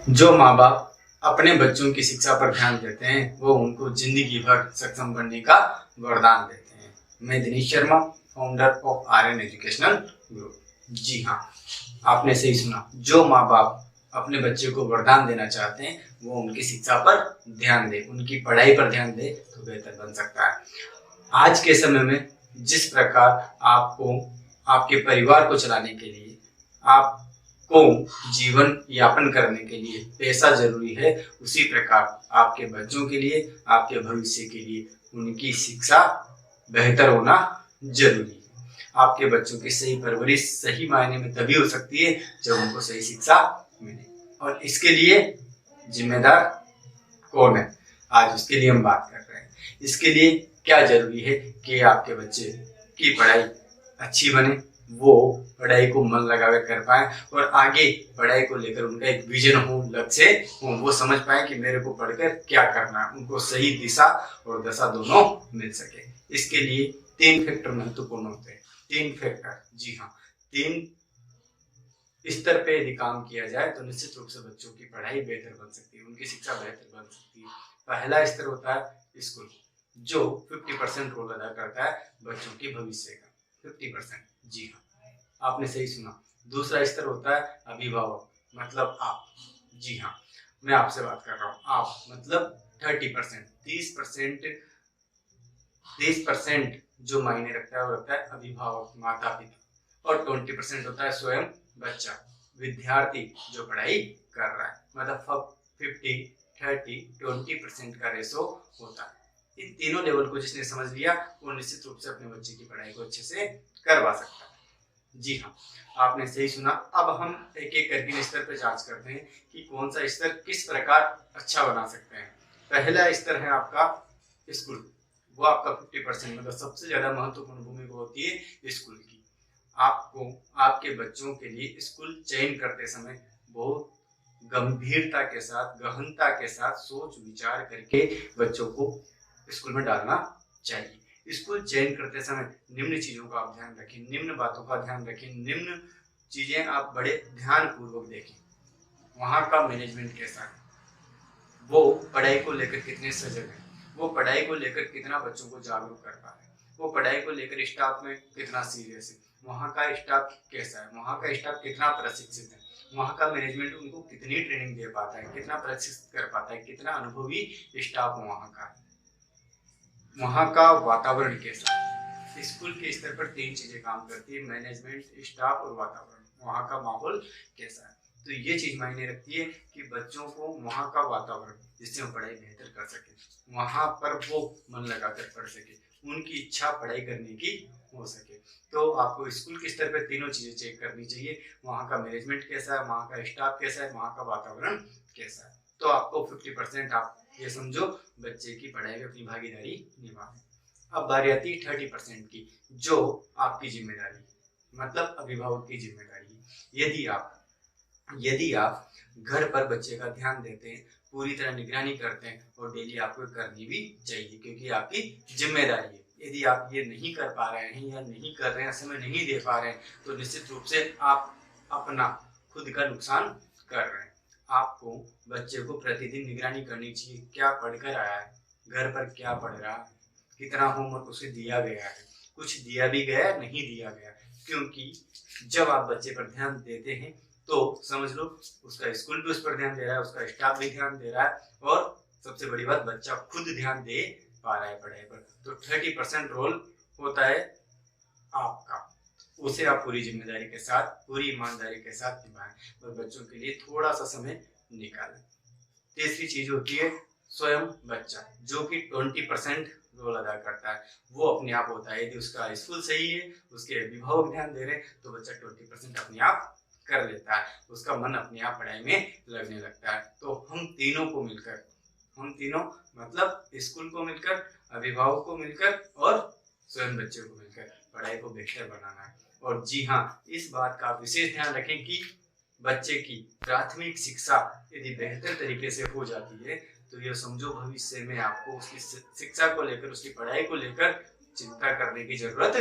जो माँ बाप अपने बच्चों की शिक्षा पर ध्यान देते हैं वो उनको जिंदगी भर सक्षम बनने का वरदान देते हैं। मैं Dinesh Sharma, founder of Aryan educational group. जी हाँ, आपने सही सुना। जो माँ बाप अपने बच्चे को वरदान देना चाहते हैं वो उनकी शिक्षा पर ध्यान दे, उनकी पढ़ाई पर ध्यान दे तो बेहतर बन सकता है। आज के समय में जिस प्रकार आपको आपके परिवार को चलाने के लिए, आपको जीवन यापन करने के लिए पैसा जरूरी है, उसी प्रकार आपके बच्चों के लिए, आपके भविष्य के लिए उनकी शिक्षा बेहतर होना जरूरी है। आपके बच्चों की सही परवरिश सही मायने में तभी हो सकती है जब उनको सही शिक्षा मिले, और इसके लिए जिम्मेदार कौन है, आज उसके लिए हम बात कर रहे हैं। इसके लिए क्या जरूरी है कि आपके बच्चे की पढ़ाई अच्छी बने, वो पढ़ाई को मन लगाकर कर पाए और आगे पढ़ाई को लेकर उनका एक विजन हो, लक्ष्य हो, वो समझ पाए कि मेरे को पढ़कर क्या करना है, उनको सही दिशा और दशा दोनों मिल सके। इसके लिए 3 फैक्टर महत्वपूर्ण होते हैं। 3 फैक्टर, जी हाँ, 3 स्तर पे यदि काम किया जाए तो निश्चित रूप से बच्चों की पढ़ाई बेहतर बन सकती है, उनकी शिक्षा बेहतर बन सकती है। पहला स्तर होता है स्कूल, जो 50% रोल अदा करता है बच्चों के भविष्य का। 50%, जी हाँ, आपने सही सुना। दूसरा स्तर होता है अभिभावक, मतलब आप। जी हाँ, मैं आपसे बात कर रहा हूँ। आप मतलब 30%, 30% जो मायने रखता है वो रखता है अभिभावक, माता पिता, और 20% होता है स्वयं बच्चा, विद्यार्थी जो पढ़ाई कर रहा है। मतलब 50, 30, 20% का रेशो होता है। इन तीनों लेवल को जिसने समझ लिया वो निश्चित रूप से अपने बच्चे की पढ़ाई को अच्छे से करवा सकता है। जी हाँ, आपने सही सुना। अब हम एक एक करके स्तर पर जांच करते हैं कि कौन सा स्तर किस प्रकार अच्छा बना सकते हैं। पहला स्तर है आपका स्कूल, वो आपका 50%, मतलब सबसे ज्यादा महत्वपूर्ण भूमिका होती है स्कूल की। आपको आपके बच्चों के लिए स्कूल चयन करते समय बहुत गंभीरता के साथ, गहनता के साथ सोच विचार करके बच्चों को स्कूल में डालना चाहिए। स्कूल चयन करते समय निम्न चीजों का आप ध्यान रखें, निम्न बातों का ध्यान रखें, निम्न चीजें आप बड़े ध्यान पूर्वक देखें। वहां का मैनेजमेंट कैसा है, वो पढ़ाई को लेकर कितने सजग है, वो पढ़ाई को लेकर कितना बच्चों को जागरूक कर पा रहे हैं, वो पढ़ाई को लेकर स्टाफ में कितना सीरियस है, वहाँ का स्टाफ कैसा है, वहाँ का स्टाफ कितना प्रशिक्षित है, वहाँ का मैनेजमेंट उनको कितनी ट्रेनिंग दे पाता है, कितना प्रशिक्षित कर पाता है, कितना अनुभवी स्टाफ वहाँ का, वहाँ का वातावरण कैसा है। स्कूल के स्तर पर 3 चीजें काम करती है, मैनेजमेंट, स्टाफ और वातावरण। वहाँ का माहौल कैसा है, तो ये चीज मायने रखती है कि बच्चों को वहाँ का वातावरण, जिससे वो पढ़ाई बेहतर कर सके, वहाँ पर वो मन लगाकर पढ़ सके, उनकी इच्छा पढ़ाई करने की हो सके। तो आपको स्कूल के स्तर पर तीनों चीजें चेक करनी चाहिए। वहाँ का मैनेजमेंट कैसा है, वहाँ का स्टाफ कैसा है, वहाँ का वातावरण कैसा है। तो आपको 50% आप ये समझो बच्चे की पढ़ाई में अपनी भागीदारी निभाएं। अब बारी आती है 30% की, जो आपकी जिम्मेदारी, मतलब अभिभावक की जिम्मेदारी है। यदि आप घर पर बच्चे का ध्यान देते हैं, पूरी तरह निगरानी करते हैं, और डेली आपको करनी भी चाहिए क्योंकि आपकी जिम्मेदारी है। यदि आप ये नहीं कर पा रहे हैं या नहीं कर रहे हैं, समय नहीं दे पा रहे हैं, तो निश्चित रूप से आप अपना खुद का नुकसान कर रहे हैं। आपको बच्चे को प्रतिदिन निगरानी करनी चाहिए, क्या पढ़कर आया है, घर पर क्या पढ़ रहा है, कितना होमवर्क उसे दिया गया है, कुछ दिया भी गया, नहीं दिया गया। क्योंकि जब आप बच्चे पर ध्यान देते हैं तो समझ लो उसका स्कूल भी उस पर ध्यान दे रहा है, उसका स्टाफ भी ध्यान दे रहा है, और सबसे बड़ी बात बच्चा खुद ध्यान दे पा रहा है पढ़ाई पर। तो 30% रोल होता है आपका, उसे आप पूरी जिम्मेदारी के साथ, पूरी ईमानदारी के साथ निभाएं और बच्चों के लिए थोड़ा सा समय निकालें। तीसरी चीज होती है स्वयं बच्चा, जो कि 20% रोल अदा करता है। वो अपने आप होता है, यदि उसका स्कूल सही है, उसके अभिभावक ध्यान दे रहे हैं, तो बच्चा 20% अपने आप कर लेता है, उसका मन अपने आप पढ़ाई में लगने लगता है। तो हम तीनों मतलब स्कूल को मिलकर, अभिभावक को मिलकर और स्वयं बच्चे को मिलकर पढ़ाई को बेहतर बनाना है। और जी हाँ, इस बात का विशेष ध्यान रखें कि बच्चे की प्राथमिक शिक्षा यदि बेहतर तरीके से हो जाती है तो ये समझो भविष्य में आपको उसकी शिक्षा को लेकर, उसकी पढ़ाई को लेकर चिंता करने की जरूरत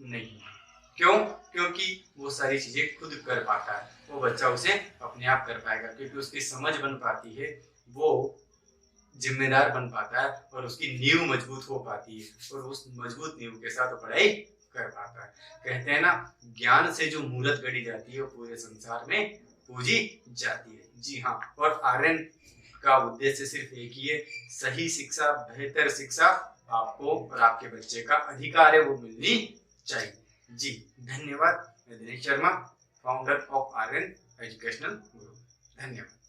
नहीं है। क्यों? क्योंकि वो सारी चीजें खुद कर पाता है। वो बच्चा उसे अपने आप कर पाएगा, क्योंकि उसकी समझ बन पाती है, वो जिम्मेदार बन पाता है और उसकी नींव मजबूत हो पाती है और उस मजबूत नींव के साथ वो पढ़ाई कर पाता है। कहते हैं ना, ज्ञान से जो मूर्त गढ़ी जाती है वो पूरे संसार में पूजी जाती है। जी हाँ, और आर्यन का उद्देश्य सिर्फ एक ही है, सही शिक्षा, बेहतर शिक्षा आपको और आपके बच्चे का अधिकार है वो मिलनी चाहिए। जी धन्यवाद। मैं Dinesh Sharma, founder of Aryan educational group. धन्यवाद।